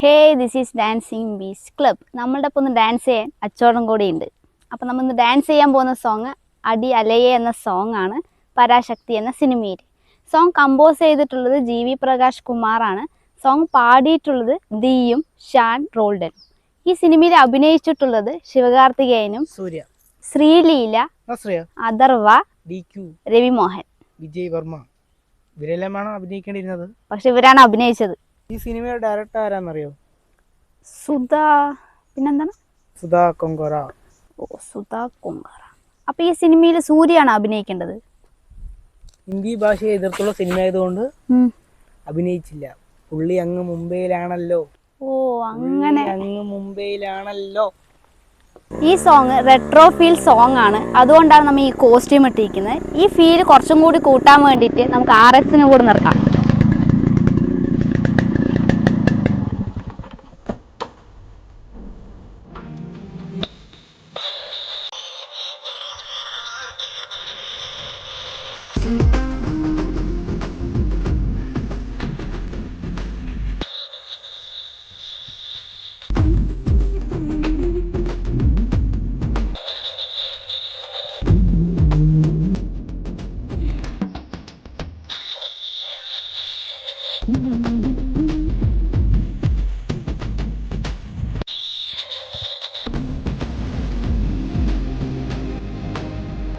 Hey this is dancing beach club. നമ്മളുടെ ഒപ്പം ഒന്ന് ഡാൻസ് ചെയ്യാൻ അച്ചോടം കൂടി ഉണ്ട്. അപ്പോൾ നമ്മൾ ഇന്ന് ഡാൻസ് ചെയ്യാൻ പോകുന്ന സോങ് അടി അലയെ എന്ന സോങ് ആണ്, പരാശക്തി എന്ന സിനിമയിൽ. സോങ് കമ്പോസ് ചെയ്തിട്ടുള്ളത് ജി.വി. പ്രകാശ് കുമാറാണ്. സോങ് പാടിയിട്ടുള്ളത് ദിയും ഷാൻ റോൾഡൻ. ഈ സിനിമയിൽ അഭിനയിച്ചിട്ടുള്ളത് ശിവകാർത്തികേയനും ശ്രീലീല, അഥർവ, രവിമോഹൻ, വിജയ് വർമ്മ ഇവരെല്ലാമാണ് അഭിനയിക്കേണ്ടിയിരുന്നത്. പക്ഷെ ഇവരാണ് അഭിനയിച്ചത്. ഈ സിനിമയുടെ ഡയറക്ടർ ആരാന്നറിയോ? സുധാ കൊങ്കറ. അപ്പൊ ഈ സിനിമയിൽ സൂര്യയാണ് അഭിനയിക്കേണ്ടത്. ഹിന്ദി ഭാഷയെ എതിർത്തുള്ള സിനിമ ആയതുകൊണ്ട് അഭിനയിച്ചില്ല. പുള്ളി അങ്ങ് മുംബൈയിലാണല്ലോ. മുംബൈയിലാണല്ലോ. ഈ സോങ് റെട്രോ ഫീൽ സോങ് ആണ്, അതുകൊണ്ടാണ് നമ്മൾ ഈ കോസ്റ്റ്യൂം ഇട്ടിരിക്കുന്നത്. ഈ ഫീൽ കുറച്ചും കൂടി കൂട്ടാൻ വേണ്ടിയിട്ട് നമുക്ക് RX കൂടി നിർത്താം.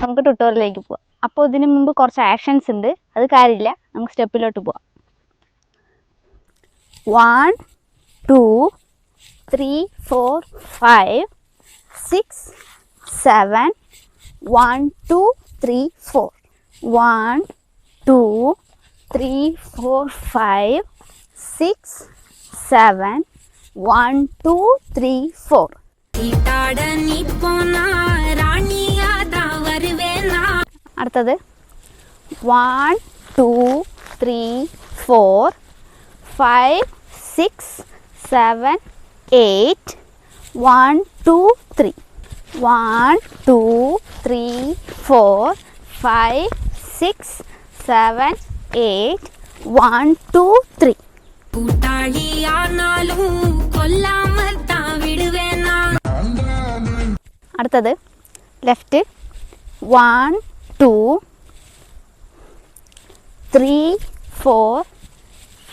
നമുക്ക് ട്യൂട്ടോറിയലിലേക്ക് പോവാം. അപ്പോൾ ഇതിന് മുമ്പ് കുറച്ച് ആക്ഷൻസ് ഉണ്ട്, അത് കാര്യമില്ല, നമുക്ക് സ്റ്റെപ്പിലോട്ട് പോവാം. 1 2 3 4 5 6 7 1 2 3 4 1 2 3 4 5 6 7 1 2 3 4. അടുത്തത് 1 2 3 4 5 6 7 8 1 2 3 1 2 3 4 5 6 7 8 1 2 3. അടുത്തത് ലെഫ്റ്റ് 1 2 3 4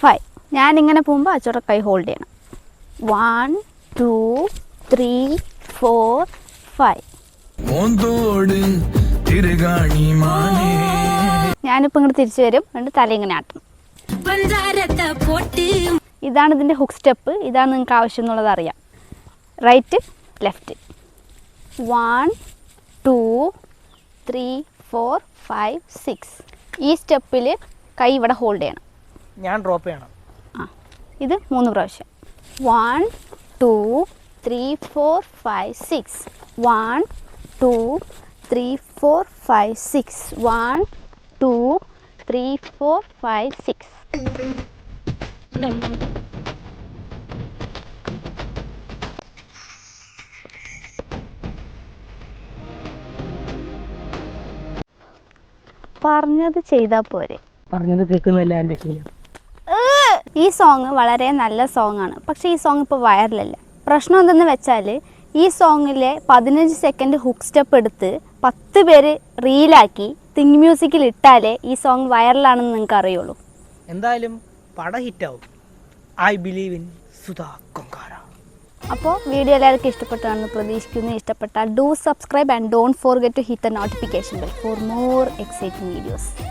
5. ഞാനിങ്ങനെ പോകുമ്പോൾ അച്ചോടെ കൈ ഹോൾഡ് ചെയ്യണം. 1 2 3 4 5. ഞാനിപ്പോൾ ഇങ്ങോട്ട് തിരിച്ചു വരും, എന്നിട്ട് തല ഇങ്ങനെ ആട്ടണം. ഇതാണ് ഇതിൻ്റെ ഹുക്ക് സ്റ്റെപ്പ്. ഇതാണ് നിങ്ങൾക്ക് ആവശ്യം എന്നുള്ളത് അറിയാം. Right left 1 2 3 4 5 6. ഈ സ്റ്റെപ്പിൽ കൈ ഇവിടെ ഹോൾഡ് ചെയ്യണം. ഞാൻ ഡ്രോപ്പ് ചെയ്യണം. ഇത് 3 പ്രാവശ്യം. 1 2 3 4 5 6 1 2 3 4 5 6 1 2 3 4 5 6. പറഞ്ഞത് ചെയ്താൽ പോരെ, പറഞ്ഞത് കേൾക്കുന്നില്ല എൻ്റെ ശീലം. ഈ സോങ് വളരെ നല്ല സോങ് ആണ്, പക്ഷേ ഈ സോങ് ഇപ്പോൾ വൈറലല്ല. പ്രശ്നം എന്തെന്ന് വെച്ചാൽ ഈ സോങ്ങിലെ 15 സെക്കൻഡ് ഹുക്ക് സ്റ്റെപ്പ് എടുത്ത് 10 പേര് റീലാക്കി തിങ് മ്യൂസിക്കിൽ ഇട്ടാലേ ഈ സോങ് വൈറലാണെന്ന് നിങ്ങൾക്ക് അറിയുള്ളൂ. എന്തായാലും പടം ഹിറ്റാവും. I believe in Sudha Kongara. അപ്പോൾ വീഡിയോ എല്ലാവർക്കും ഇഷ്ടപ്പെട്ടാണെന്ന് പ്രതീക്ഷിക്കുന്നു. ഇഷ്ടപ്പെട്ടാൽ do subscribe and don't forget to hit the notification bell for more exciting videos.